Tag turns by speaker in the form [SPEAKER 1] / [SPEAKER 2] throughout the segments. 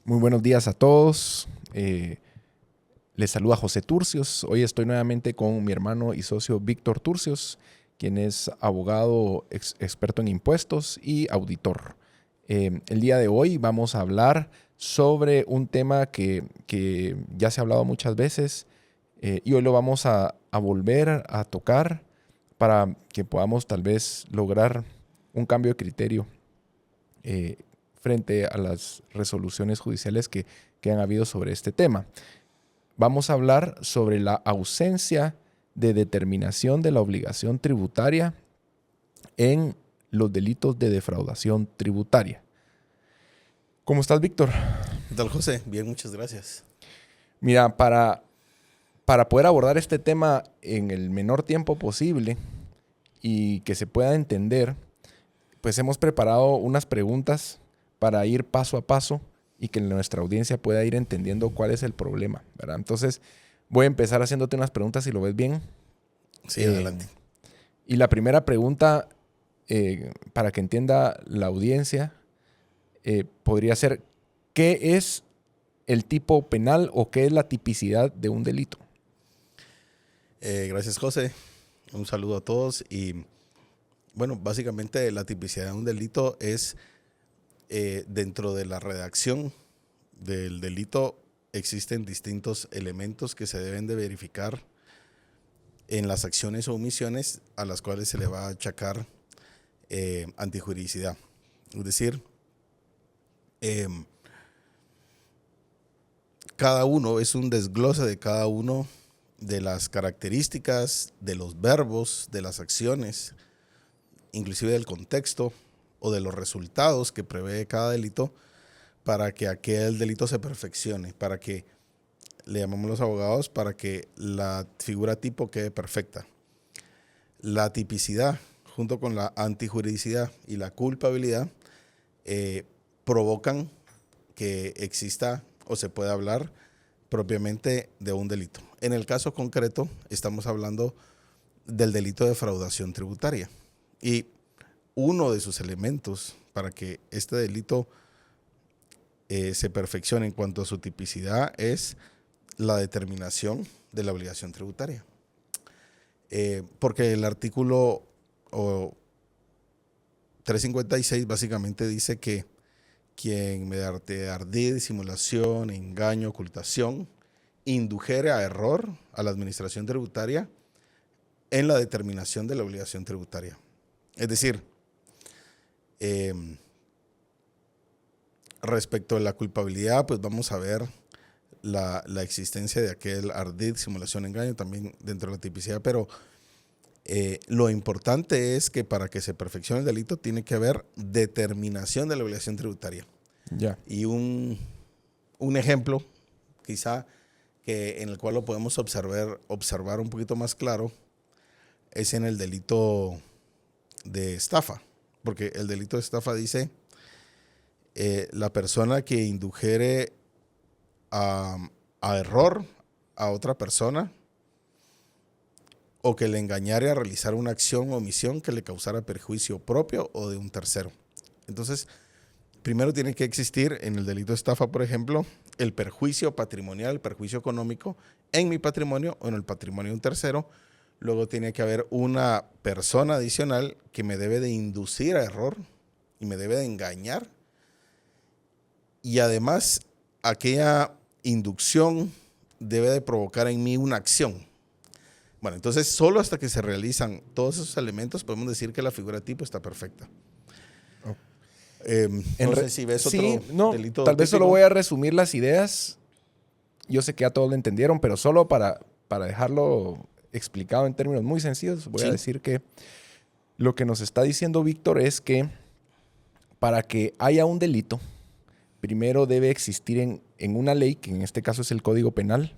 [SPEAKER 1] Muy buenos días a todos. Les saluda José Turcios. Hoy estoy nuevamente con mi hermano y socio Víctor Turcios, quien es abogado experto en impuestos y auditor. El día de hoy vamos a hablar sobre un tema que ya se ha hablado muchas veces y hoy lo vamos a volver a tocar para que podamos tal vez lograr un cambio de criterio frente a las resoluciones judiciales que han habido sobre este tema. Vamos a hablar sobre la ausencia de determinación de la obligación tributaria en los delitos de defraudación tributaria. ¿Cómo estás, Víctor?
[SPEAKER 2] ¿Qué tal, José? Bien, muchas gracias.
[SPEAKER 1] Mira, para poder abordar este tema en el menor tiempo posible y que se pueda entender, pues hemos preparado unas preguntas para ir paso a paso y que nuestra audiencia pueda ir entendiendo cuál es el problema, ¿verdad? Entonces, voy a empezar haciéndote unas preguntas si lo ves bien.
[SPEAKER 2] Sí, adelante.
[SPEAKER 1] Y la primera pregunta, para que entienda la audiencia, podría ser, ¿qué es el tipo penal o qué es la tipicidad de un delito?
[SPEAKER 2] Gracias, José. Un saludo a todos. Y bueno, básicamente la tipicidad de un delito es dentro de la redacción del delito existen distintos elementos que se deben de verificar en las acciones o omisiones a las cuales se le va a achacar antijuridicidad. Es decir, cada uno es un desglose de cada uno de las características, de los verbos, de las acciones, inclusive del contexto o de los resultados que prevé cada delito para que aquel delito se perfeccione, para que, le llamamos los abogados, para que la figura tipo quede perfecta. La tipicidad, junto con la antijuridicidad y la culpabilidad, provocan que exista o se pueda hablar propiamente de un delito. En el caso concreto, estamos hablando del delito de defraudación tributaria. Y uno de sus elementos para que este delito se perfeccione en cuanto a su tipicidad es la determinación de la obligación tributaria. Porque el artículo 356 básicamente dice que quien mediante ardid, disimulación, engaño, ocultación, indujere a error a la administración tributaria en la determinación de la obligación tributaria. Es decir, respecto a la culpabilidad, pues vamos a ver la existencia de aquel ardid, simulación, engaño, también dentro de la tipicidad, pero lo importante es que para que se perfeccione el delito tiene que haber determinación de la obligación tributaria.
[SPEAKER 1] Ya.
[SPEAKER 2] Y un ejemplo, quizá, en el cual lo podemos observar un poquito más claro, es en el delito de estafa. Porque el delito de estafa dice, la persona que indujere a error a otra persona o que le engañare a realizar una acción o omisión que le causara perjuicio propio o de un tercero. Entonces, primero tiene que existir en el delito de estafa, por ejemplo, el perjuicio patrimonial, el perjuicio económico en mi patrimonio o en el patrimonio de un tercero. Luego tiene que haber una persona adicional que me debe de inducir a error y me debe de engañar. Y además, aquella inducción debe de provocar en mí una acción. Bueno, entonces solo hasta que se realizan todos esos elementos podemos decir que la figura tipo está perfecta. No sé si ves otro delito
[SPEAKER 1] tal vez
[SPEAKER 2] típico.
[SPEAKER 1] solo voy a resumir las ideas. Yo sé que ya todos lo entendieron, pero solo para dejarlo explicado en términos muy sencillos, voy a decir que lo que nos está diciendo Víctor es que para que haya un delito, primero debe existir en una ley, que en este caso es el Código Penal,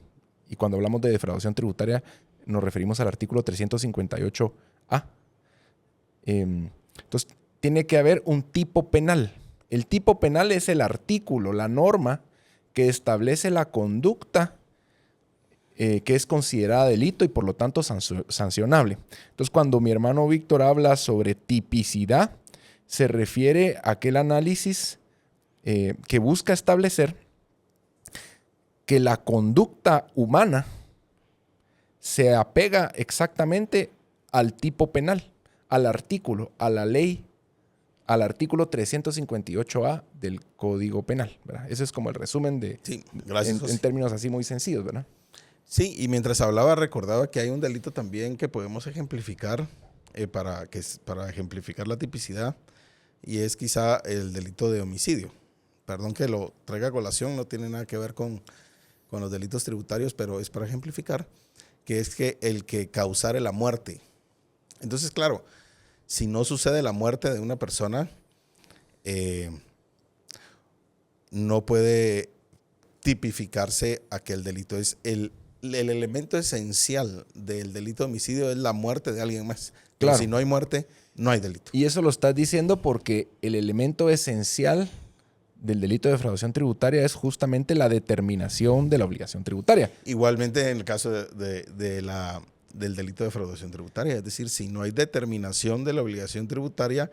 [SPEAKER 1] y cuando hablamos de defraudación tributaria nos referimos al artículo 358A. Entonces, tiene que haber un tipo penal. El tipo penal es el artículo, la norma que establece la conducta que es considerada delito y por lo tanto sancionable. Entonces, cuando mi hermano Víctor habla sobre tipicidad, se refiere a aquel análisis que busca establecer que la conducta humana se apega exactamente al tipo penal, al artículo, a la ley, al artículo 358A del Código Penal, ¿verdad? Ese es como el resumen de,
[SPEAKER 2] Sí, gracias,
[SPEAKER 1] en términos así muy sencillos, ¿verdad?
[SPEAKER 2] Sí, y mientras hablaba recordaba que hay un delito también que podemos ejemplificar para ejemplificar la tipicidad, y es quizá el delito de homicidio. Perdón que lo traiga a colación, no tiene nada que ver con los delitos tributarios, pero es para ejemplificar, que es que el que causare la muerte. Entonces, claro, si no sucede la muerte de una persona, no puede tipificarse a que el delito es el elemento esencial del delito de homicidio es la muerte de alguien más. Pero
[SPEAKER 1] Claro.
[SPEAKER 2] si no hay muerte, no hay delito.
[SPEAKER 1] Y eso lo estás diciendo porque el elemento esencial del delito de defraudación tributaria es justamente la determinación de la obligación tributaria.
[SPEAKER 2] Igualmente en el caso del delito de defraudación tributaria, es decir, si no hay determinación de la obligación tributaria,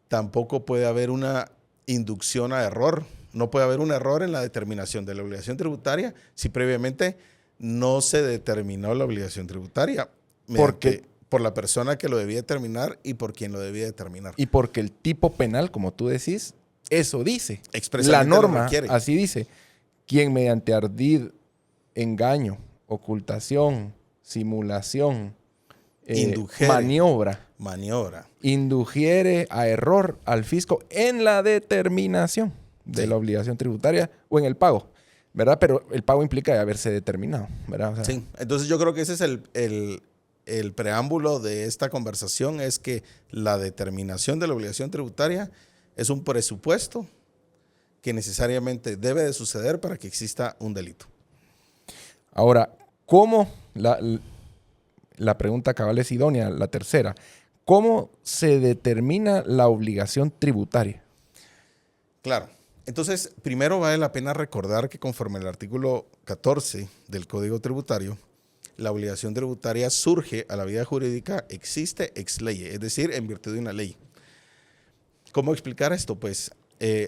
[SPEAKER 2] tampoco puede haber una inducción a error. No puede haber un error en la determinación de la obligación tributaria si previamente no se determinó la obligación tributaria por la persona que lo debía determinar y por quien lo debía determinar.
[SPEAKER 1] Y porque el tipo penal, como tú decís, eso dice.
[SPEAKER 2] Expresamente
[SPEAKER 1] la norma
[SPEAKER 2] lo requiere.
[SPEAKER 1] así dice. Quien mediante ardid, engaño, ocultación, simulación, maniobra, indugiere a error al fisco en la determinación de la obligación tributaria o en el pago, ¿verdad? Pero el pago implica haberse determinado, ¿verdad? O sea,
[SPEAKER 2] sí, entonces yo creo que ese es el preámbulo de esta conversación, es que la determinación de la obligación tributaria es un presupuesto que necesariamente debe de suceder para que exista un delito.
[SPEAKER 1] Ahora, ¿cómo? La pregunta cabal es idónea, la tercera. ¿Cómo se determina la obligación tributaria?
[SPEAKER 2] Claro. Entonces, primero vale la pena recordar que conforme al artículo 14 del Código Tributario, la obligación tributaria surge a la vida jurídica, existe ex lege, es decir, en virtud de una ley. ¿Cómo explicar esto? Pues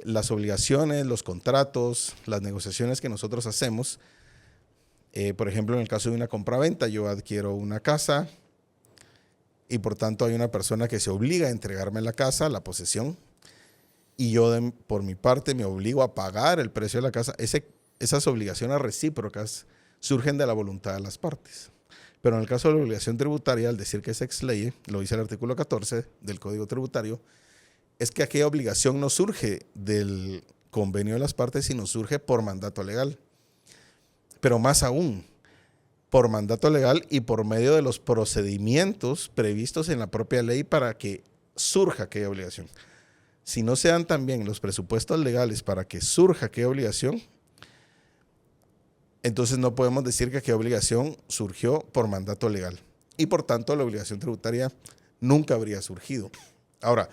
[SPEAKER 2] las obligaciones, los contratos, las negociaciones que nosotros hacemos, por ejemplo, en el caso de una compraventa, yo adquiero una casa y por tanto hay una persona que se obliga a entregarme la casa, la posesión, y yo por mi parte me obligo a pagar el precio de la casa. Esas obligaciones recíprocas surgen de la voluntad de las partes. Pero en el caso de la obligación tributaria, al decir que es ex lege, lo dice el artículo 14 del Código Tributario, es que aquella obligación no surge del convenio de las partes, sino surge por mandato legal. Pero más aún, por mandato legal y por medio de los procedimientos previstos en la propia ley para que surja aquella obligación. Si no se dan también los presupuestos legales para que surja aquella obligación, entonces no podemos decir que aquella obligación surgió por mandato legal. Y por tanto, la obligación tributaria nunca habría surgido. Ahora,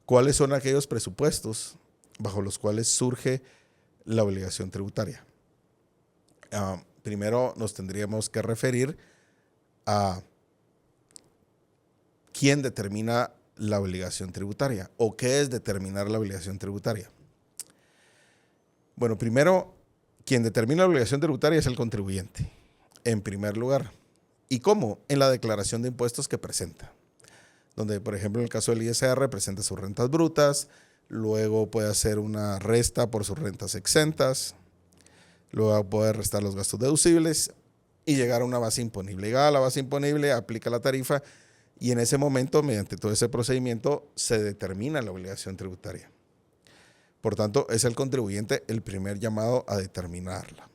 [SPEAKER 2] ¿cuáles son aquellos presupuestos bajo los cuales surge la obligación tributaria? Primero nos tendríamos que referir a quién determina la obligación tributaria o qué es determinar la obligación tributaria. Bueno, primero, quien determina la obligación tributaria es el contribuyente, en primer lugar. ¿Y cómo? En la declaración de impuestos que presenta, donde, por ejemplo, en el caso del ISR presenta sus rentas brutas, luego puede hacer una resta por sus rentas exentas, luego puede restar los gastos deducibles y llegar a una base imponible. Llega a la base imponible, aplica la tarifa y en ese momento, mediante todo ese procedimiento, se determina la obligación tributaria. Por tanto, es el contribuyente el primer llamado a determinarla.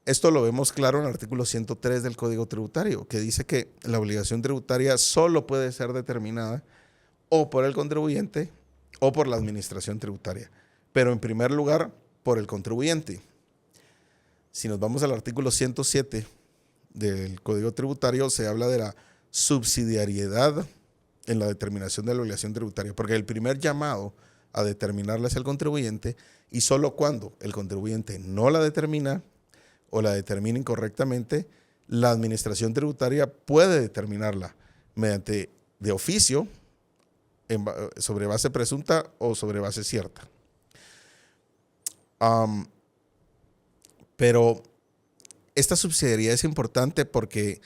[SPEAKER 2] Esto lo vemos claro en el artículo 103 del Código Tributario, que dice que la obligación tributaria solo puede ser determinada o por el contribuyente o por la administración tributaria, pero en primer lugar por el contribuyente. Si nos vamos al artículo 107 del Código Tributario, se habla de la subsidiariedad en la determinación de la obligación tributaria, porque el primer llamado a determinarla es el contribuyente y solo cuando el contribuyente no la determina o la determina incorrectamente, la administración tributaria puede determinarla mediante de oficio, sobre base presunta o sobre base cierta. Pero esta subsidiariedad es importante porque,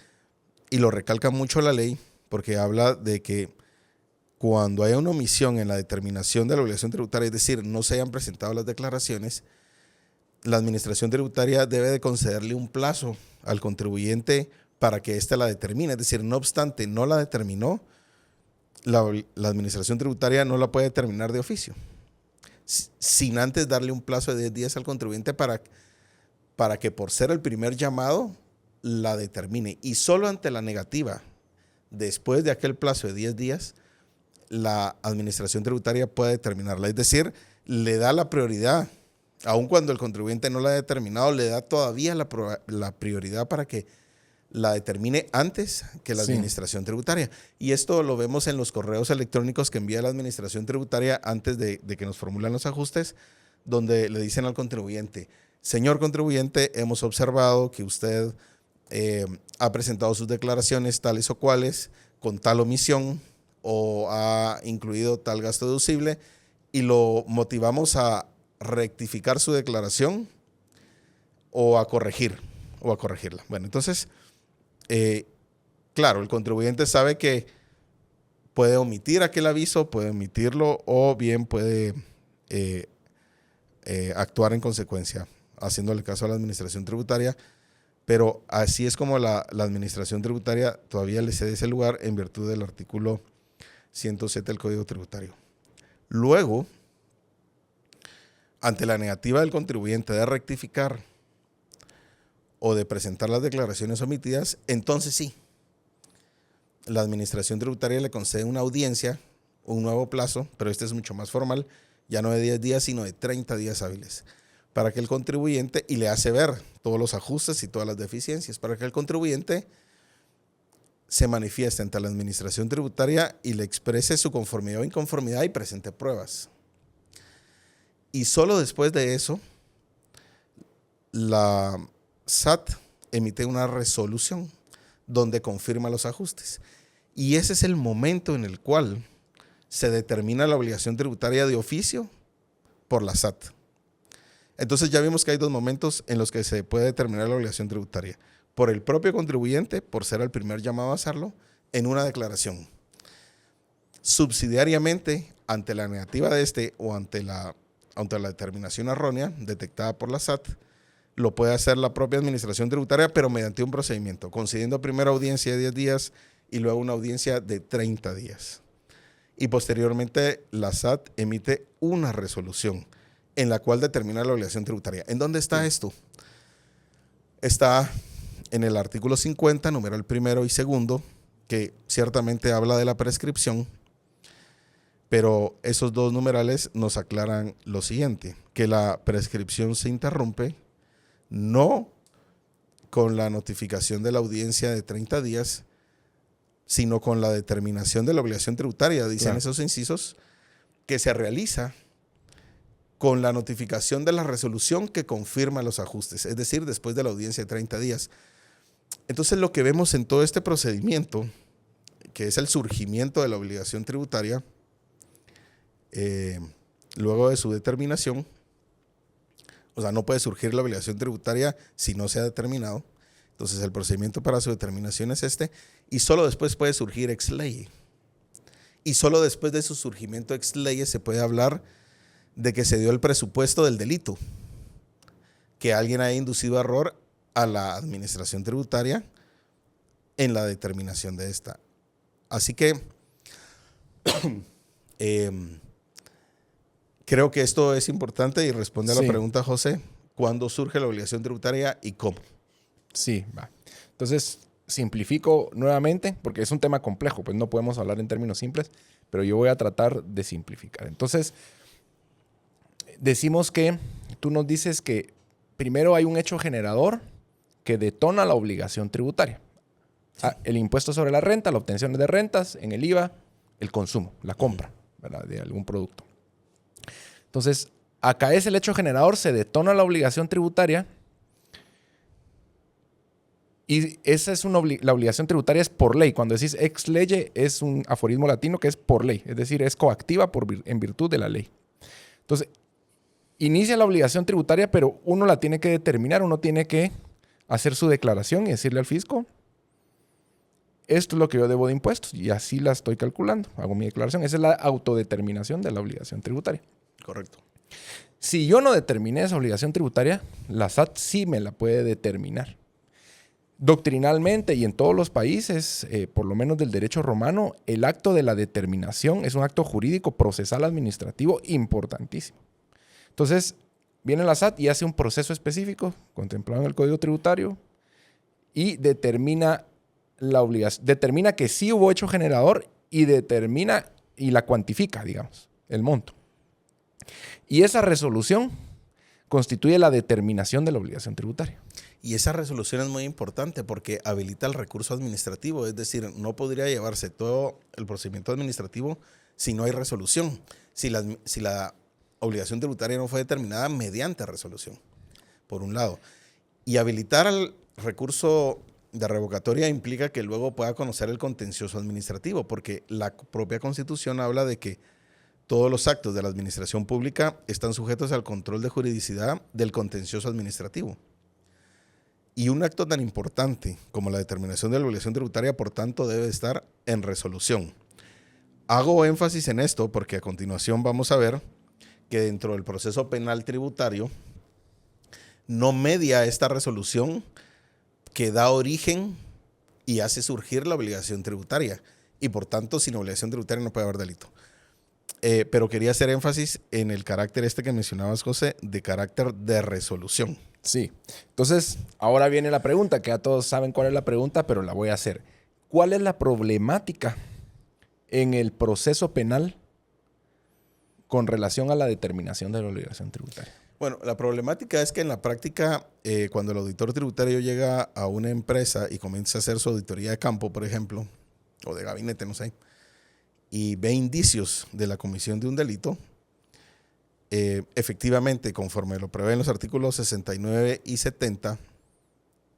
[SPEAKER 2] y lo recalca mucho la ley, porque habla de que cuando haya una omisión en la determinación de la obligación tributaria, es decir, no se hayan presentado las declaraciones, la administración tributaria debe de concederle un plazo al contribuyente para que éste la determine. Es decir, no obstante no la determinó, la administración tributaria no la puede determinar de oficio, sin antes darle un plazo de 10 días al contribuyente para que por ser el primer llamado la determine. Y solo ante la negativa, después de aquel plazo de 10 días, la administración tributaria puede determinarla. Es decir, le da la prioridad, aun cuando el contribuyente no la ha determinado, le da todavía la prioridad para que la determine antes que la administración tributaria. Y esto lo vemos en los correos electrónicos que envía la administración tributaria antes de que nos formulan los ajustes, donde le dicen al contribuyente: señor contribuyente, hemos observado que usted ha presentado sus declaraciones tales o cuales con tal omisión o ha incluido tal gasto deducible y lo motivamos a rectificar su declaración o a corregirla. Bueno, entonces, claro, el contribuyente sabe que puede omitir aquel aviso, puede omitirlo o bien puede actuar en consecuencia, haciéndole caso a la administración tributaria, pero así es como la administración tributaria todavía le cede ese lugar en virtud del artículo 107 del Código Tributario. Luego, ante la negativa del contribuyente de rectificar o de presentar las declaraciones omitidas, entonces sí, la administración tributaria le concede una audiencia, un nuevo plazo, pero este es mucho más formal, ya no de 10 días, sino de 30 días hábiles, para que el contribuyente, y le hace ver todos los ajustes y todas las deficiencias, para que el contribuyente se manifieste ante la administración tributaria y le exprese su conformidad o inconformidad y presente pruebas. Y solo después de eso, la SAT emite una resolución donde confirma los ajustes. Y ese es el momento en el cual se determina la obligación tributaria de oficio por la SAT. Entonces ya vimos que hay dos momentos en los que se puede determinar la obligación tributaria: por el propio contribuyente, por ser el primer llamado a hacerlo, en una declaración. Subsidiariamente, ante la negativa de este o ante la determinación errónea detectada por la SAT, lo puede hacer la propia administración tributaria, pero mediante un procedimiento, concediendo primero audiencia de 10 días y luego una audiencia de 30 días. Y posteriormente la SAT emite una resolución en la cual determina la obligación tributaria. ¿En dónde está esto? Está en el artículo 50, numeral primero y segundo, que ciertamente habla de la prescripción, pero esos dos numerales nos aclaran lo siguiente: que la prescripción se interrumpe no con la notificación de la audiencia de 30 días, sino con la determinación de la obligación tributaria, dicen esos incisos, que se realiza con la notificación de la resolución que confirma los ajustes, es decir, después de la audiencia de 30 días. Entonces, lo que vemos en todo este procedimiento, que es el surgimiento de la obligación tributaria, luego de su determinación, o sea, no puede surgir la obligación tributaria si no se ha determinado. Entonces, el procedimiento para su determinación es este, y solo después puede surgir ex lege. Y solo después de su surgimiento ex lege se puede hablar de que se dio el presupuesto del delito, que alguien haya inducido error a la administración tributaria en la determinación de esta. Así que creo que esto es importante y responde a la pregunta, José: ¿cuándo surge la obligación tributaria y cómo?
[SPEAKER 1] Sí, va. Entonces, simplifico nuevamente, porque es un tema complejo, pues no podemos hablar en términos simples, pero yo voy a tratar de simplificar. Entonces, decimos que tú nos dices que primero hay un hecho generador que detona la obligación tributaria. Sí. El impuesto sobre la renta, la obtención de rentas, en el IVA, el consumo, la compra, ¿verdad?, de algún producto. Entonces, acá es el hecho generador, se detona la obligación tributaria y esa es la obligación tributaria es por ley. Cuando decís ex lege es un aforismo latino que es por ley, es decir, es coactiva en virtud de la ley. Entonces, inicia la obligación tributaria, pero uno la tiene que determinar, uno tiene que hacer su declaración y decirle al fisco, esto es lo que yo debo de impuestos y así la estoy calculando. Hago mi declaración. Esa es la autodeterminación de la obligación tributaria.
[SPEAKER 2] Correcto.
[SPEAKER 1] Si yo no determiné esa obligación tributaria, la SAT sí me la puede determinar. Doctrinalmente y en todos los países, por lo menos del derecho romano, el acto de la determinación es un acto jurídico procesal administrativo importantísimo. Entonces, viene la SAT y hace un proceso específico contemplado en el Código Tributario y determina la obligación, determina que sí hubo hecho generador y determina y la cuantifica, digamos, el monto. Y esa resolución constituye la determinación de la obligación tributaria.
[SPEAKER 2] Y esa resolución es muy importante porque habilita el recurso administrativo, es decir, no podría llevarse todo el procedimiento administrativo si no hay resolución, si la obligación tributaria no fue determinada mediante resolución, por un lado. Y habilitar el recurso de revocatoria implica que luego pueda conocer el contencioso administrativo, porque la propia Constitución habla de que todos los actos de la administración pública están sujetos al control de juridicidad del contencioso administrativo. Y un acto tan importante como la determinación de la obligación tributaria, por tanto, debe estar en resolución. Hago énfasis en esto porque a continuación vamos a ver que dentro del proceso penal tributario no media esta resolución que da origen y hace surgir la obligación tributaria. Y por tanto, sin obligación tributaria no puede haber delito. Pero quería hacer énfasis en el carácter que mencionabas, José, de carácter de resolución.
[SPEAKER 1] Sí. Entonces, ahora viene la pregunta, que ya todos saben cuál es la pregunta, pero la voy a hacer. ¿Cuál es la problemática en el proceso penal con relación a la determinación de la obligación tributaria?
[SPEAKER 2] Bueno, la problemática es que en la práctica, cuando el auditor tributario llega a una empresa y comienza a hacer su auditoría de campo, por ejemplo, o de gabinete, no sé, y ve indicios de la comisión de un delito, efectivamente, conforme lo prevén los artículos 69 y 70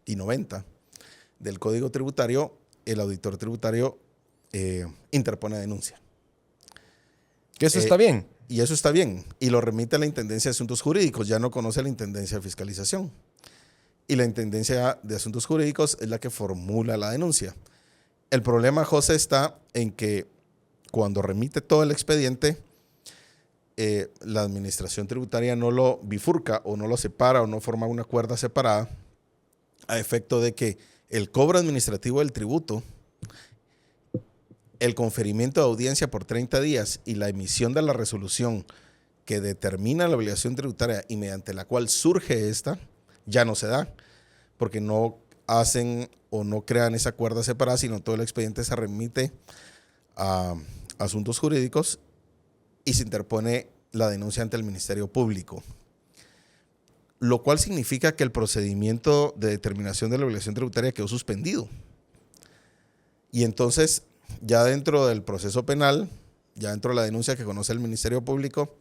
[SPEAKER 2] y 90 del Código Tributario, el auditor tributario interpone denuncia.
[SPEAKER 1] Que eso está bien.
[SPEAKER 2] Y eso está bien. Y lo remite a la Intendencia de Asuntos Jurídicos. Ya no conoce a la Intendencia de Fiscalización. Y la Intendencia de Asuntos Jurídicos es la que formula la denuncia. El problema, José, está en que cuando remite todo el expediente, la administración tributaria no lo bifurca o no lo separa o no forma una cuerda separada a efecto de que el cobro administrativo del tributo, el conferimiento de audiencia por 30 días y la emisión de la resolución que determina la obligación tributaria y mediante la cual surge esta, ya no se da, porque no hacen o no crean esa cuerda separada, sino todo el expediente se remite a asuntos jurídicos y se interpone la denuncia ante el Ministerio Público. Lo cual significa que el procedimiento de determinación de la obligación tributaria quedó suspendido. Y entonces, ya dentro del proceso penal, ya dentro de la denuncia que conoce el Ministerio Público,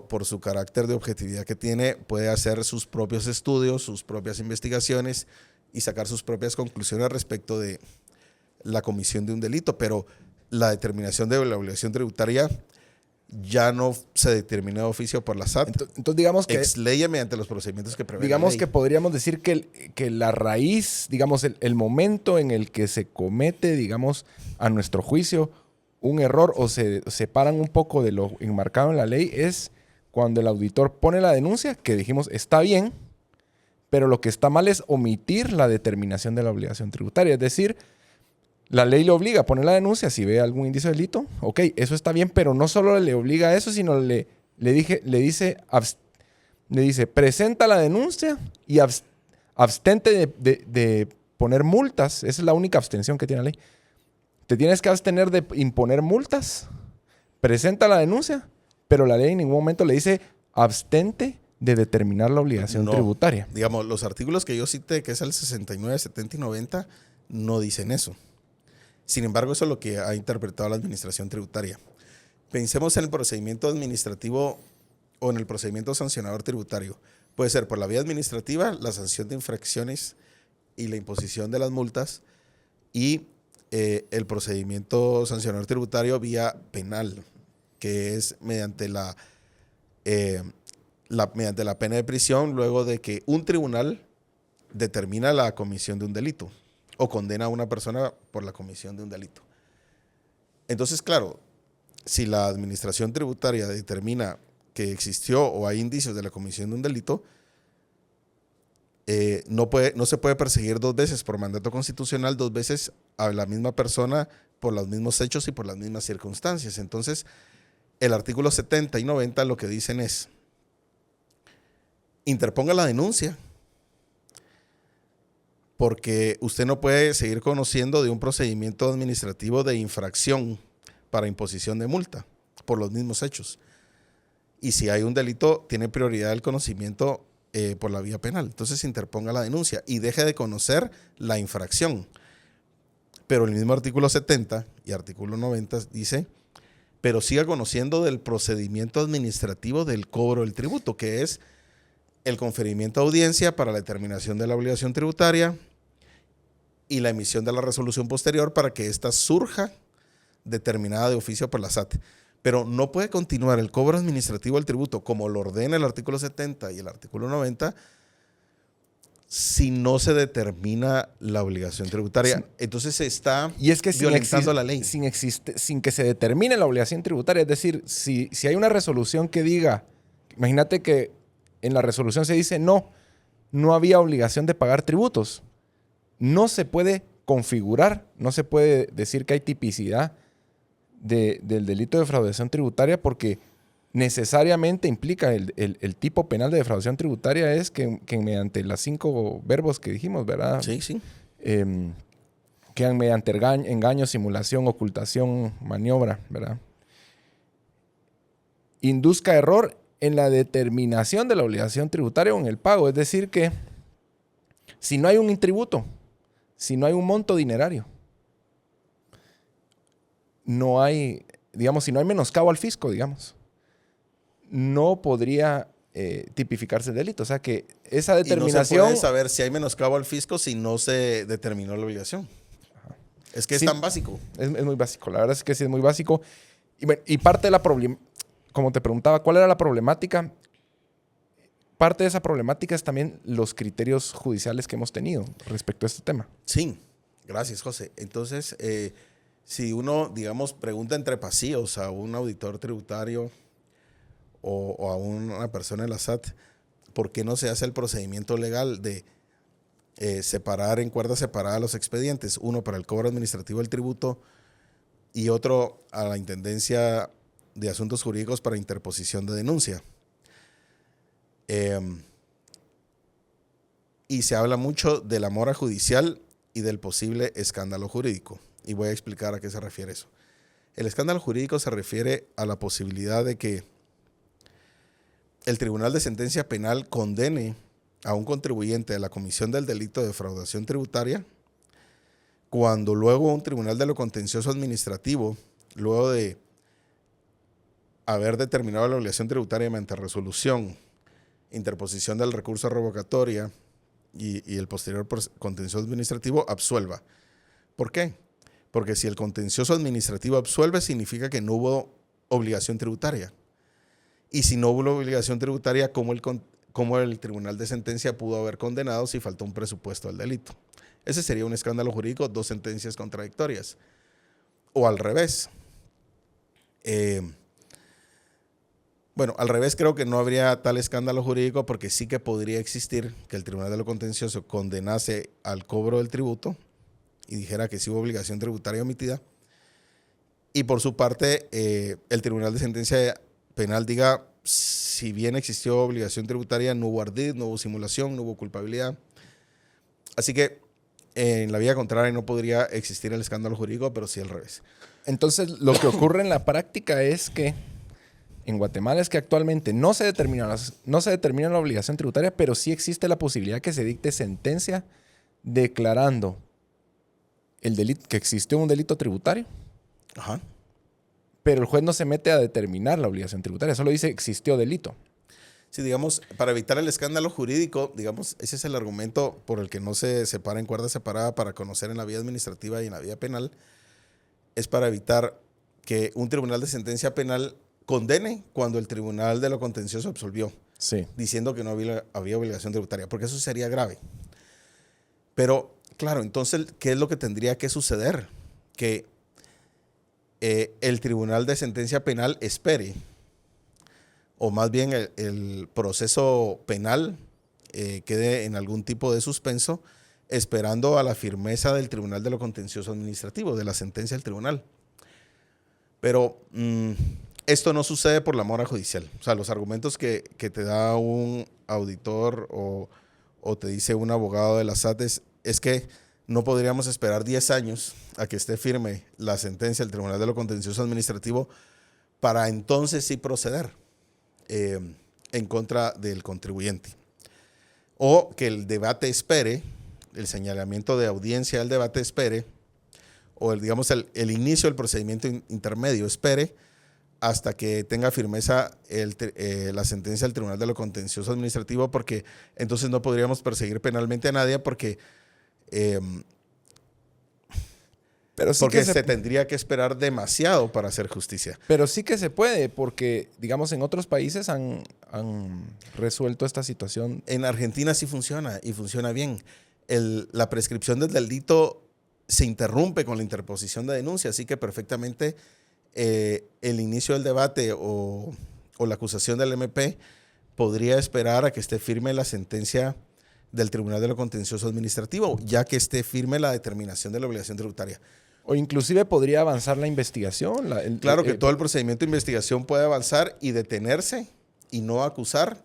[SPEAKER 2] por su carácter de objetividad que tiene, puede hacer sus propios estudios, sus propias investigaciones y sacar sus propias conclusiones respecto de la comisión de un delito, pero la determinación de la obligación tributaria ya no se determina de oficio por la SAT.
[SPEAKER 1] Entonces digamos que
[SPEAKER 2] ex ley mediante los procedimientos que prevé la
[SPEAKER 1] digamos
[SPEAKER 2] ley.
[SPEAKER 1] que podríamos decir que la raíz, digamos, el momento en el que se comete, digamos, a nuestro juicio, un error o se separan un poco de lo enmarcado en la ley es cuando el auditor pone la denuncia, que dijimos está bien, pero lo que está mal es omitir la determinación de la obligación tributaria. Es decir, la ley le obliga a poner la denuncia si ve algún indicio de delito. Ok, eso está bien, pero no solo le obliga a eso, sino le dice, presenta la denuncia y abstente de poner multas. Esa es la única abstención que tiene la ley. Te tienes que abstener de imponer multas, presenta la denuncia, pero la ley en ningún momento le dice abstente de determinar la obligación tributaria.
[SPEAKER 2] Digamos, los artículos que yo cité, que es el 69, 70 y 90, no dicen eso. Sin embargo, eso es lo que ha interpretado la administración tributaria. Pensemos en el procedimiento administrativo o en el procedimiento sancionador tributario. Puede ser por la vía administrativa, la sanción de infracciones y la imposición de las multas, y el procedimiento sancionador tributario vía penal, que es mediante mediante la pena de prisión luego de que un tribunal determina la comisión de un delito o condena a una persona por la comisión de un delito. Entonces, claro, si la administración tributaria determina que existió o hay indicios de la comisión de un delito, no se puede perseguir dos veces por mandato constitucional, dos veces a la misma persona por los mismos hechos y por las mismas circunstancias. Entonces, el artículo 70 y 90 lo que dicen es, interponga la denuncia, porque usted no puede seguir conociendo de un procedimiento administrativo de infracción para imposición de multa por los mismos hechos. Y si hay un delito, tiene prioridad el conocimiento por la vía penal. Entonces interponga la denuncia y deje de conocer la infracción. Pero el mismo artículo 70 y artículo 90 dice, pero siga conociendo del procedimiento administrativo del cobro del tributo, que es el conferimiento de audiencia para la determinación de la obligación tributaria y la emisión de la resolución posterior para que ésta surja determinada de oficio por la SAT. Pero no puede continuar el cobro administrativo del tributo como lo ordena el artículo 70 y el artículo 90 si no se determina la obligación tributaria. Sí. Entonces se está violentando la ley.
[SPEAKER 1] Sin que se determine la obligación tributaria. Es decir, si hay una resolución que diga, imagínate que en la resolución se dice no había obligación de pagar tributos. No se puede configurar, no se puede decir que hay tipicidad del delito de defraudación tributaria porque necesariamente implica el tipo penal de defraudación tributaria es que mediante los 5 verbos que dijimos, ¿verdad?
[SPEAKER 2] Sí, sí.
[SPEAKER 1] Quedan mediante engaño, simulación, ocultación, maniobra, ¿verdad? Induzca error en la determinación de la obligación tributaria o en el pago. Es decir que si no hay un tributo, si no hay un monto dinerario, no hay, digamos, si no hay menoscabo al fisco, digamos, no podría tipificarse el delito. O sea que esa determinación...
[SPEAKER 2] Y no se puede saber si hay menoscabo al fisco si no se determinó la obligación. Ajá. Es que sí, es tan básico.
[SPEAKER 1] Es muy básico. La verdad es que sí es muy básico. Y parte de la problemática, como te preguntaba, ¿cuál era la problemática? Parte de esa problemática es también los criterios judiciales que hemos tenido respecto a este tema.
[SPEAKER 2] Sí, gracias, José. Entonces, si uno, digamos, pregunta entre pasillos a un auditor tributario o a una persona de la SAT, ¿por qué no se hace el procedimiento legal de separar en cuerda separada los expedientes? Uno para el cobro administrativo del tributo y otro a la Intendencia de Asuntos Jurídicos para interposición de denuncia. Y se habla mucho de la mora judicial y del posible escándalo jurídico. Y voy a explicar a qué se refiere eso. El escándalo jurídico se refiere a la posibilidad de que el Tribunal de Sentencia Penal condene a un contribuyente a la comisión del delito de defraudación tributaria cuando luego un tribunal de lo contencioso administrativo, luego de haber determinado la obligación tributaria mediante resolución, interposición del recurso revocatoria y el posterior contencioso administrativo, absuelva. ¿Por qué? Porque si el contencioso administrativo absuelve, significa que no hubo obligación tributaria. Y si no hubo obligación tributaria, ¿cómo el tribunal de sentencia pudo haber condenado si faltó un presupuesto del delito? Ese sería un escándalo jurídico, 2 sentencias contradictorias. O al revés. Bueno, al revés creo que no habría tal escándalo jurídico porque sí que podría existir que el Tribunal de lo Contencioso condenase al cobro del tributo y dijera que sí hubo obligación tributaria omitida. Y por su parte, el Tribunal de Sentencia Penal diga, si bien existió obligación tributaria, no hubo ardid, no hubo simulación, no hubo culpabilidad. Así que en la vía contraria no podría existir el escándalo jurídico, pero sí al revés.
[SPEAKER 1] Entonces, lo que ocurre en la práctica es que en Guatemala es que actualmente no se determina la obligación tributaria, pero sí existe la posibilidad que se dicte sentencia declarando el delito, que existió un delito tributario.
[SPEAKER 2] Ajá.
[SPEAKER 1] Pero el juez no se mete a determinar la obligación tributaria, solo dice existió delito.
[SPEAKER 2] Sí, digamos, para evitar el escándalo jurídico, digamos, ese es el argumento por el que no se separa en cuerda separada para conocer en la vía administrativa y en la vía penal, es para evitar que un tribunal de sentencia penal condene cuando el Tribunal de lo Contencioso absolvió.
[SPEAKER 1] Sí.
[SPEAKER 2] diciendo que no había obligación tributaria, porque eso sería grave. Pero, claro, entonces, ¿qué es lo que tendría que suceder? Que el tribunal de sentencia penal espere, o más bien el proceso penal quede en algún tipo de suspenso, esperando a la firmeza del Tribunal de lo Contencioso Administrativo, de la sentencia del tribunal. Pero esto no sucede por la mora judicial. O sea, los argumentos que te da un auditor o te dice un abogado de la SAT es que no podríamos esperar 10 años a que esté firme la sentencia del Tribunal de lo Contencioso Administrativo para entonces sí proceder en contra del contribuyente. O que el debate espere, el señalamiento de audiencia del debate espere, o el inicio del procedimiento intermedio espere hasta que tenga firmeza la sentencia del Tribunal de lo Contencioso Administrativo, porque entonces no podríamos perseguir penalmente a nadie porque
[SPEAKER 1] Pero sí
[SPEAKER 2] porque
[SPEAKER 1] que
[SPEAKER 2] se tendría que esperar demasiado para hacer justicia.
[SPEAKER 1] Pero sí que se puede, porque, digamos, en otros países han resuelto esta situación.
[SPEAKER 2] En Argentina sí funciona y funciona bien. La prescripción del delito se interrumpe con la interposición de denuncia, así que perfectamente el inicio del debate o la acusación del MP podría esperar a que esté firme la sentencia del Tribunal de lo Contencioso Administrativo, ya que esté firme la determinación de la obligación tributaria.
[SPEAKER 1] O inclusive podría avanzar la investigación.
[SPEAKER 2] Claro que todo el procedimiento de investigación puede avanzar y detenerse y no acusar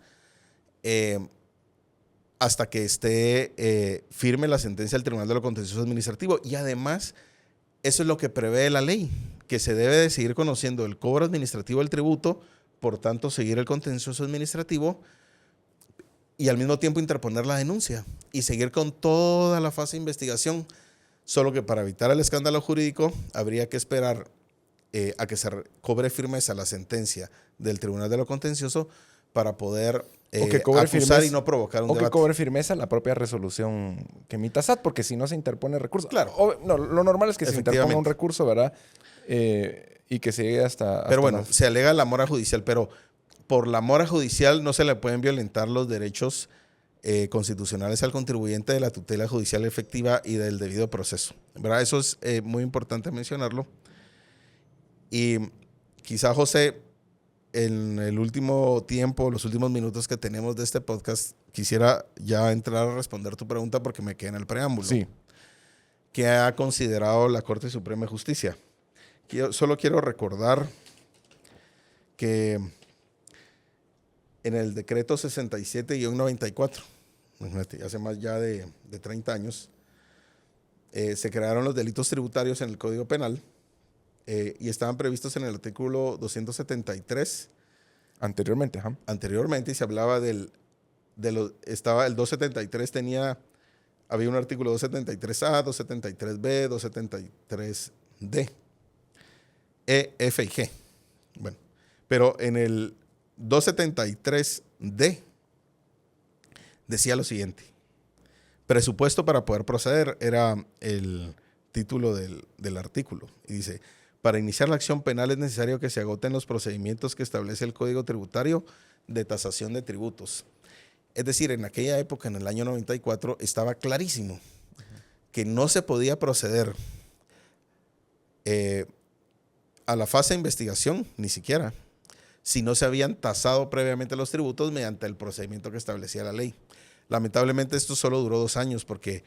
[SPEAKER 2] hasta que esté firme la sentencia del Tribunal de lo Contencioso Administrativo. Y además, eso es lo que prevé la ley, que se debe de seguir conociendo el cobro administrativo del tributo, por tanto, seguir el contencioso administrativo y al mismo tiempo interponer la denuncia y seguir con toda la fase de investigación. Solo que para evitar el escándalo jurídico habría que esperar a que se cobre firmeza la sentencia del Tribunal de lo Contencioso para poder acusar firmeza, y no provocar un debate.
[SPEAKER 1] O que cobre firmeza la propia resolución que emita SAT, porque si no se interpone recurso.
[SPEAKER 2] Claro.
[SPEAKER 1] No, lo normal es que se interponga un recurso, ¿verdad? Y que se llegue hasta
[SPEAKER 2] pero bueno, se alega la mora judicial, pero por la mora judicial no se le pueden violentar los derechos constitucionales al contribuyente de la tutela judicial efectiva y del debido proceso, ¿verdad? Eso es muy importante mencionarlo. Y quizá, José, en el último tiempo, los últimos minutos que tenemos de este podcast, quisiera ya entrar a responder tu pregunta porque me quedé en el preámbulo.
[SPEAKER 1] Sí.
[SPEAKER 2] ¿Qué ha considerado la Corte Suprema de Justicia? Solo quiero recordar que en el decreto 67-94, hace más ya de 30 años, se crearon los delitos tributarios en el Código Penal y estaban previstos en el artículo 273.
[SPEAKER 1] Anteriormente, ajá.
[SPEAKER 2] Anteriormente, y se hablaba el 273 había un artículo 273A, 273B, 273D, E, F y G. Bueno, pero en el 273D decía lo siguiente: presupuesto para poder proceder, era el título del artículo, y dice: para iniciar la acción penal es necesario que se agoten los procedimientos que establece el Código Tributario de tasación de tributos. Es decir, en aquella época, en el año 94, estaba clarísimo que no se podía proceder a la fase de investigación, ni siquiera, si no se habían tasado previamente los tributos mediante el procedimiento que establecía la ley. Lamentablemente esto solo duró 2 años porque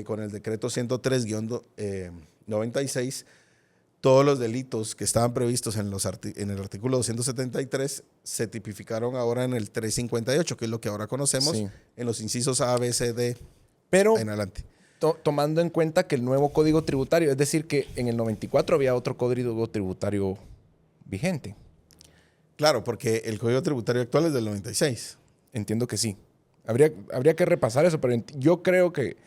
[SPEAKER 2] con el decreto 103-96, todos los delitos que estaban previstos en el artículo 273 se tipificaron ahora en el 358, que es lo que ahora conocemos, sí, en los incisos A, B, C, D,
[SPEAKER 1] pero
[SPEAKER 2] en adelante.
[SPEAKER 1] Tomando en cuenta que el nuevo Código Tributario, es decir, que en el 94 había otro Código Tributario vigente.
[SPEAKER 2] Claro, porque el Código Tributario actual es del 96.
[SPEAKER 1] Entiendo que sí. Habría que repasar eso, pero yo creo que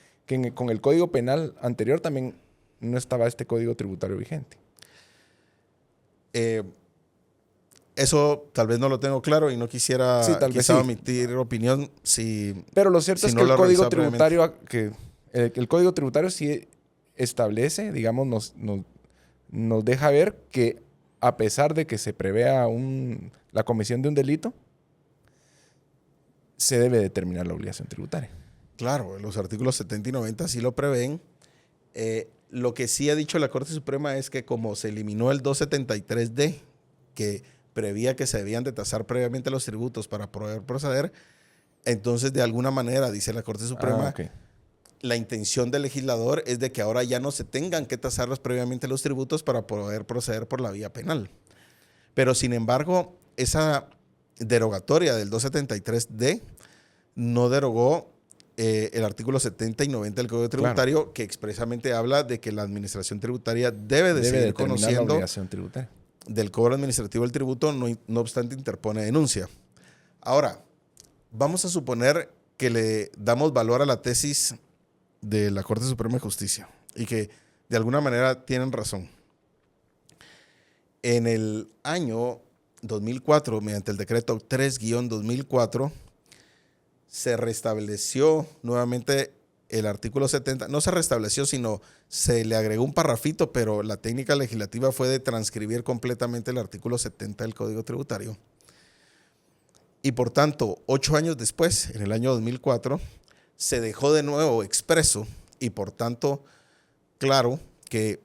[SPEAKER 1] con el Código Penal anterior también no estaba este Código Tributario vigente.
[SPEAKER 2] Eso tal vez no lo tengo claro y no quisiera omitir opinión.
[SPEAKER 1] Pero lo cierto es que el Código Tributario, el Código Tributario sí establece, digamos, nos deja ver que a pesar de que se prevea la comisión de un delito, se debe determinar la obligación tributaria.
[SPEAKER 2] Claro, los artículos 70 y 90 sí lo prevén. Lo que sí ha dicho la Corte Suprema es que como se eliminó el 273D, que prevía que se debían de tasar previamente los tributos para poder proceder, entonces de alguna manera, dice la Corte Suprema, la intención del legislador es de que ahora ya no se tengan que tasarlos previamente los tributos para poder proceder por la vía penal. Pero sin embargo, esa derogatoria del 273D no derogó el artículo 70 y 90 del Código Tributario, que expresamente habla de que la administración tributaria debe seguir conociendo
[SPEAKER 1] la obligación tributaria
[SPEAKER 2] del cobro administrativo del tributo, no obstante interpone denuncia. Ahora, vamos a suponer que le damos valor a la tesis de la Corte Suprema de Justicia y que de alguna manera tienen razón. En el año 2004, mediante el decreto 3-2004, se restableció nuevamente el artículo 70. No se restableció, sino se le agregó un parrafito, pero la técnica legislativa fue de transcribir completamente el artículo 70 del Código Tributario. Y por tanto, 8 años después, en el año 2004, se dejó de nuevo expreso y por tanto claro que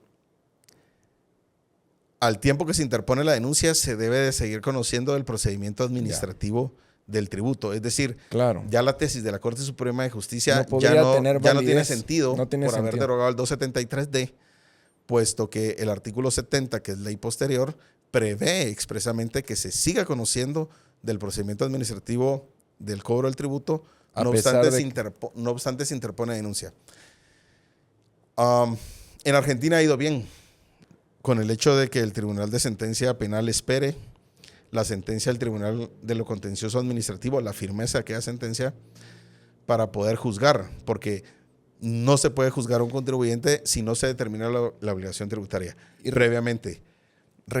[SPEAKER 2] al tiempo que se interpone la denuncia se debe de seguir conociendo el procedimiento administrativo del tributo. Es decir, ya la tesis de la Corte Suprema de Justicia ya no tiene sentido por haber derogado el 273D, puesto que el artículo 70, que es ley posterior, prevé expresamente que se siga conociendo del procedimiento administrativo del cobro del tributo, no obstante se interpone denuncia. En Argentina ha ido bien con el hecho de que el Tribunal de Sentencia Penal espere la sentencia del Tribunal de lo Contencioso Administrativo, la firmeza de aquella sentencia, para poder juzgar, porque no se puede juzgar a un contribuyente si no se determina la obligación tributaria y previamente,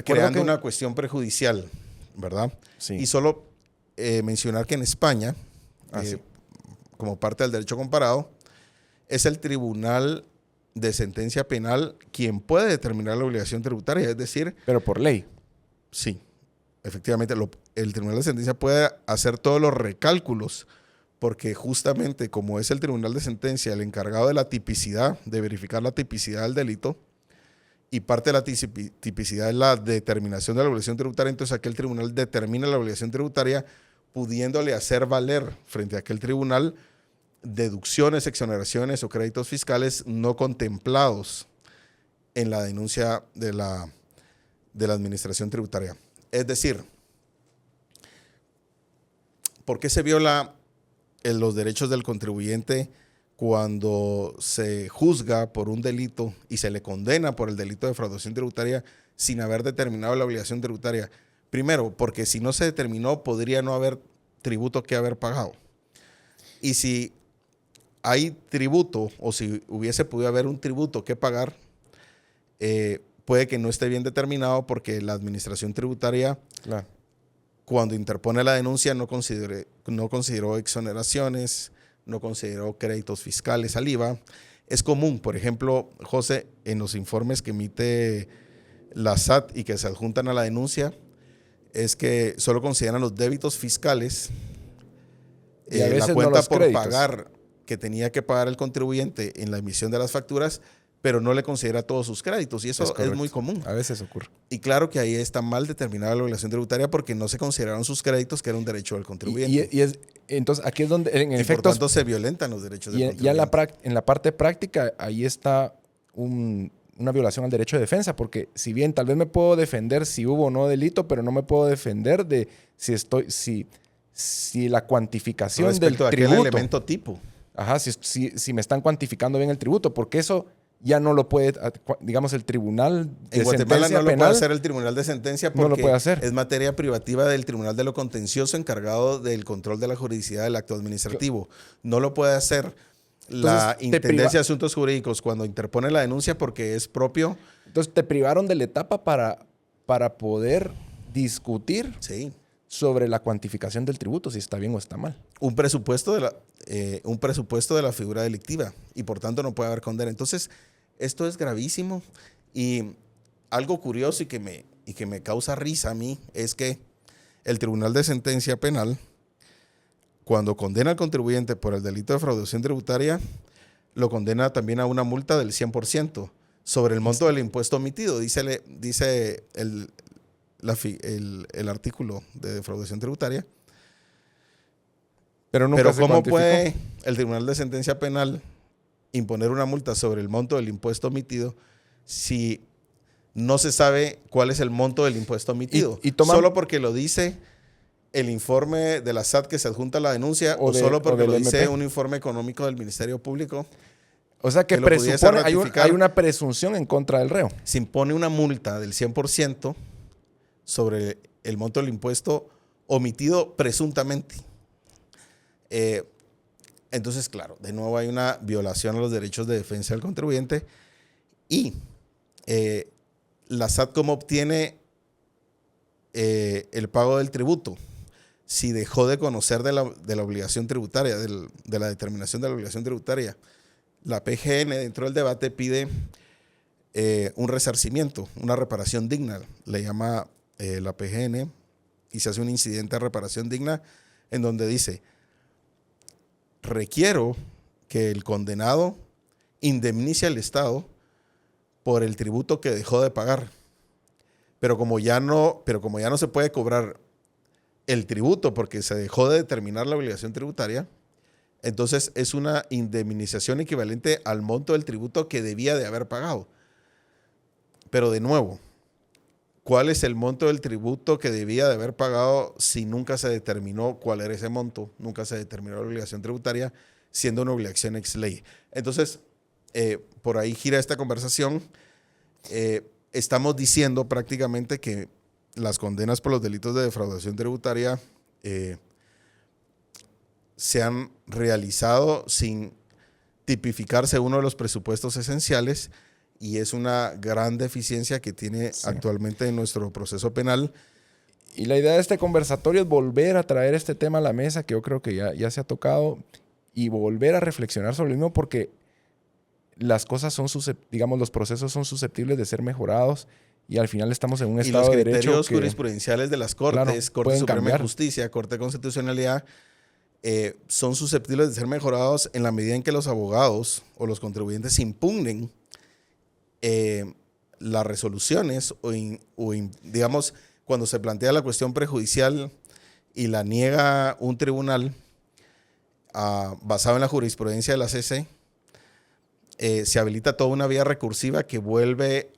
[SPEAKER 2] creando una cuestión prejudicial, ¿verdad?
[SPEAKER 1] Sí.
[SPEAKER 2] Y solo mencionar que en España, como parte del derecho comparado, es el Tribunal de Sentencia Penal quien puede determinar la obligación tributaria, es decir...
[SPEAKER 1] Pero por ley.
[SPEAKER 2] Sí, efectivamente, el Tribunal de Sentencia puede hacer todos los recálculos, porque justamente como es el Tribunal de Sentencia el encargado de la tipicidad, de verificar la tipicidad del delito, y parte de la tipicidad es la determinación de la obligación tributaria, entonces aquel tribunal determina la obligación tributaria, pudiéndole hacer valer frente a aquel tribunal deducciones, exoneraciones o créditos fiscales no contemplados en la denuncia de la administración tributaria. Es decir, ¿por qué se viola los derechos del contribuyente cuando se juzga por un delito y se le condena por el delito de defraudación tributaria sin haber determinado la obligación tributaria? Primero, porque si no se determinó, podría no haber tributo que haber pagado. Y si hay tributo, o si hubiese podido haber un tributo que pagar, puede que no esté bien determinado porque la administración tributaria, cuando interpone la denuncia, no consideró exoneraciones, no consideró créditos fiscales al IVA. Es común, por ejemplo, José, en los informes que emite la SAT y que se adjuntan a la denuncia, es que solo consideran los débitos fiscales,
[SPEAKER 1] y a veces
[SPEAKER 2] la cuenta
[SPEAKER 1] no
[SPEAKER 2] por
[SPEAKER 1] créditos.
[SPEAKER 2] pagar que tenía que pagar el contribuyente en la emisión de las facturas, pero no le considera todos sus créditos, y eso es muy común.
[SPEAKER 1] A veces ocurre.
[SPEAKER 2] Y claro que ahí está mal determinada la obligación tributaria porque no se consideraron sus créditos, que era un derecho del contribuyente.
[SPEAKER 1] Entonces, aquí es donde, en efecto,
[SPEAKER 2] por tanto, se violentan los derechos del contribuyente.
[SPEAKER 1] Ya en la parte práctica, ahí está una violación al derecho de defensa, porque si bien tal vez me puedo defender si hubo o no delito, pero no me puedo defender de si la cuantificación del
[SPEAKER 2] tributo. Respecto a aquel elemento tipo.
[SPEAKER 1] Ajá, si me están cuantificando bien el tributo, porque eso ya no lo puede, digamos, el tribunal de
[SPEAKER 2] en Guatemala
[SPEAKER 1] sentencia
[SPEAKER 2] no lo
[SPEAKER 1] penal,
[SPEAKER 2] puede hacer el tribunal de sentencia porque
[SPEAKER 1] no lo puede hacer.
[SPEAKER 2] Es materia privativa del tribunal de lo contencioso encargado del control de la juridicidad del acto administrativo. No lo puede hacer la Intendencia de Asuntos Jurídicos cuando interpone la denuncia porque es propio.
[SPEAKER 1] Entonces te privaron de la etapa para poder discutir sobre la cuantificación del tributo, si está bien o está mal.
[SPEAKER 2] Un presupuesto de la figura delictiva y por tanto no puede haber condena. Entonces, esto es gravísimo y algo curioso y que me causa risa a mí es que el Tribunal de Sentencia Penal cuando condena al contribuyente por el delito de defraudación tributaria, lo condena también a una multa del 100% sobre el monto del impuesto omitido, dice el artículo de defraudación tributaria.
[SPEAKER 1] Pero
[SPEAKER 2] ¿cómo puede el Tribunal de Sentencia Penal imponer una multa sobre el monto del impuesto omitido si no se sabe cuál es el monto del impuesto omitido? Solo porque lo dice el informe de la SAT que se adjunta a la denuncia o solo porque lo dice un informe económico del Ministerio Público.
[SPEAKER 1] O sea que presupone, hay una presunción en contra del reo.
[SPEAKER 2] Se impone una multa del 100% sobre el monto del impuesto omitido presuntamente. Entonces, claro, de nuevo hay una violación a los derechos de defensa del contribuyente y la SAT, ¿cómo obtiene el pago del tributo? Si dejó de conocer de la obligación tributaria, de la determinación de la obligación tributaria. La PGN dentro del debate pide un resarcimiento, una reparación digna, le llama la PGN, y se hace un incidente de reparación digna en donde dice: requiero que el condenado indemnice al Estado por el tributo que dejó de pagar. Pero como ya no se puede cobrar el tributo porque se dejó de determinar la obligación tributaria, entonces es una indemnización equivalente al monto del tributo que debía de haber pagado. Pero de nuevo, ¿cuál es el monto del tributo que debía de haber pagado si nunca se determinó cuál era ese monto? Nunca se determinó la obligación tributaria, siendo una obligación ex ley. Entonces, por ahí gira esta conversación. Estamos diciendo prácticamente que las condenas por los delitos de defraudación tributaria se han realizado sin tipificarse uno de los presupuestos esenciales, y es una gran deficiencia que tiene actualmente en nuestro proceso penal.
[SPEAKER 1] Y la idea de este conversatorio es volver a traer este tema a la mesa, que yo creo que ya se ha tocado, y volver a reflexionar sobre lo mismo, porque las cosas los procesos son susceptibles de ser mejorados, y al final estamos en un estado de derecho. Y los
[SPEAKER 2] criterios jurisprudenciales de las Cortes, Corte Suprema de Justicia, Corte de Constitucionalidad, son susceptibles de ser mejorados en la medida en que los abogados o los contribuyentes impugnen las resoluciones digamos, cuando se plantea la cuestión prejudicial y la niega un tribunal basado en la jurisprudencia de la CC, se habilita toda una vía recursiva que vuelve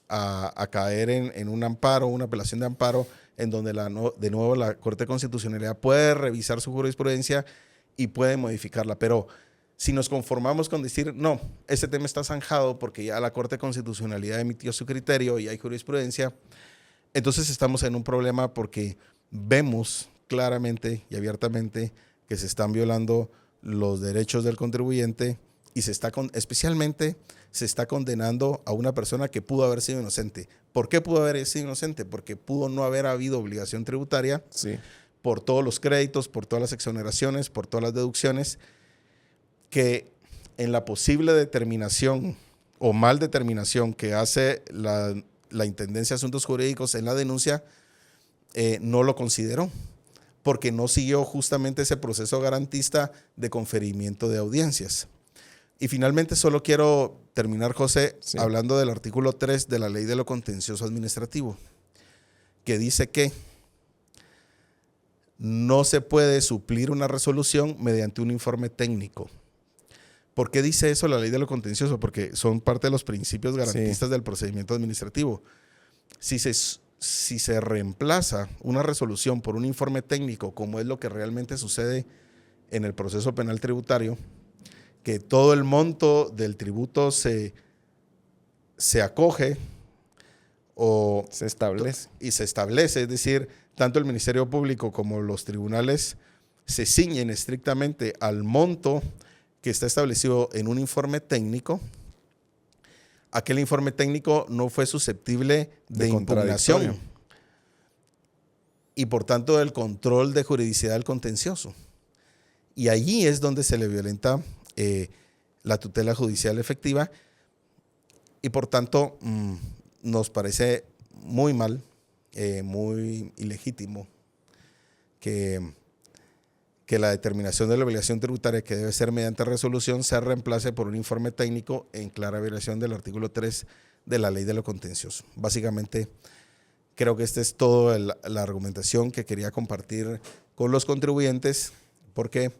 [SPEAKER 2] a caer en un amparo, una apelación de amparo, en donde de nuevo la Corte de Constitucionalidad puede revisar su jurisprudencia y puede modificarla. Pero si nos conformamos con decir, no, este tema está zanjado porque ya la Corte de Constitucionalidad emitió su criterio y hay jurisprudencia, entonces estamos en un problema porque vemos claramente y abiertamente que se están violando los derechos del contribuyente y especialmente se está condenando a una persona que pudo haber sido inocente. ¿Por qué pudo haber sido inocente? Porque pudo no haber habido obligación tributaria por todos los créditos, por todas las exoneraciones, por todas las deducciones, que en la posible determinación o mal determinación que hace la Intendencia de Asuntos Jurídicos en la denuncia, no lo consideró, porque no siguió justamente ese proceso garantista de conferimiento de audiencias. Y finalmente solo quiero terminar, José, hablando del artículo 3 de la Ley de lo Contencioso Administrativo, que dice que no se puede suplir una resolución mediante un informe técnico. ¿Por qué dice eso la Ley de lo Contencioso? Porque son parte de los principios garantistas del procedimiento administrativo. Si se reemplaza una resolución por un informe técnico, como es lo que realmente sucede en el proceso penal tributario, que todo el monto del tributo se acoge o
[SPEAKER 1] se establece.
[SPEAKER 2] Y se establece, es decir, tanto el Ministerio Público como los tribunales se ciñen estrictamente al monto que está establecido en un informe técnico. Aquel informe técnico no fue susceptible de impugnación y por tanto del control de juridicidad del contencioso. Y allí es donde se le violenta la tutela judicial efectiva y por tanto nos parece muy mal, muy ilegítimo que que la determinación de la obligación tributaria, que debe ser mediante resolución, se reemplace por un informe técnico en clara violación del artículo 3 de la Ley de lo Contencioso. Básicamente, creo que esta es toda la argumentación que quería compartir con los contribuyentes, porque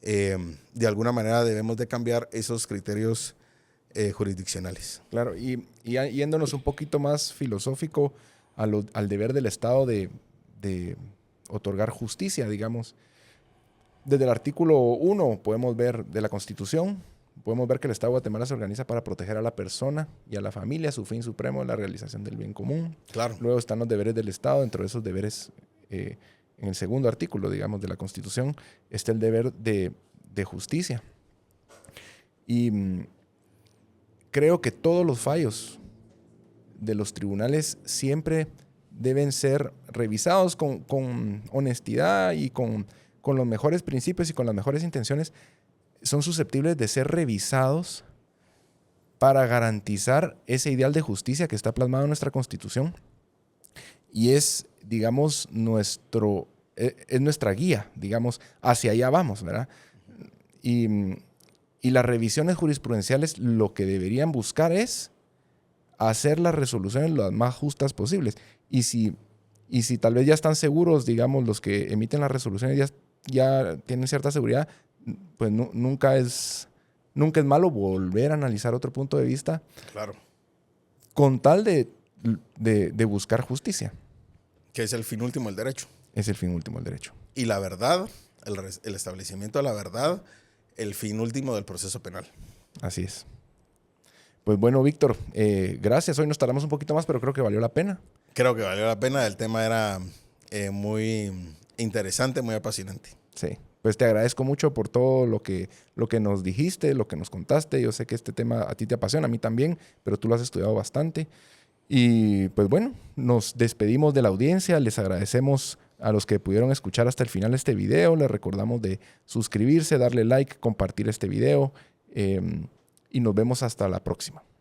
[SPEAKER 2] de alguna manera debemos de cambiar esos criterios jurisdiccionales.
[SPEAKER 1] Claro, y yéndonos un poquito más filosófico al deber del Estado de otorgar justicia, digamos. Desde el artículo 1 podemos ver de la Constitución, podemos ver que el Estado de Guatemala se organiza para proteger a la persona y a la familia, su fin supremo es la realización del bien común.
[SPEAKER 2] Claro.
[SPEAKER 1] Luego están los deberes del Estado, dentro de esos deberes, en el segundo artículo, digamos, de la Constitución, está el deber de justicia. Y creo que todos los fallos de los tribunales siempre deben ser revisados con honestidad y con los mejores principios y con las mejores intenciones. Son susceptibles de ser revisados para garantizar ese ideal de justicia que está plasmado en nuestra Constitución y es, digamos, es nuestra guía, digamos, hacia allá vamos, ¿verdad? Y las revisiones jurisprudenciales lo que deberían buscar es hacer las resoluciones lo más justas posibles. Y si tal vez ya están seguros, digamos, los que emiten las resoluciones ya tienen cierta seguridad, pues nunca es malo volver a analizar otro punto de vista.
[SPEAKER 2] Claro.
[SPEAKER 1] Con tal de buscar justicia.
[SPEAKER 2] Que es el fin último del derecho.
[SPEAKER 1] Es el fin último del derecho.
[SPEAKER 2] Y la verdad, el establecimiento de la verdad, el fin último del proceso penal.
[SPEAKER 1] Así es. Pues bueno, Víctor, gracias. Hoy nos tardamos un poquito más, pero creo que valió la pena.
[SPEAKER 2] Creo que valió la pena. El tema era muy interesante, muy apasionante.
[SPEAKER 1] Sí. Pues te agradezco mucho por todo lo que nos dijiste, lo que nos contaste. Yo sé que este tema a ti te apasiona, a mí también, pero tú lo has estudiado bastante. Y pues bueno, nos despedimos de la audiencia. Les agradecemos a los que pudieron escuchar hasta el final este video. Les recordamos de suscribirse, darle like, compartir este video. Y nos vemos hasta la próxima.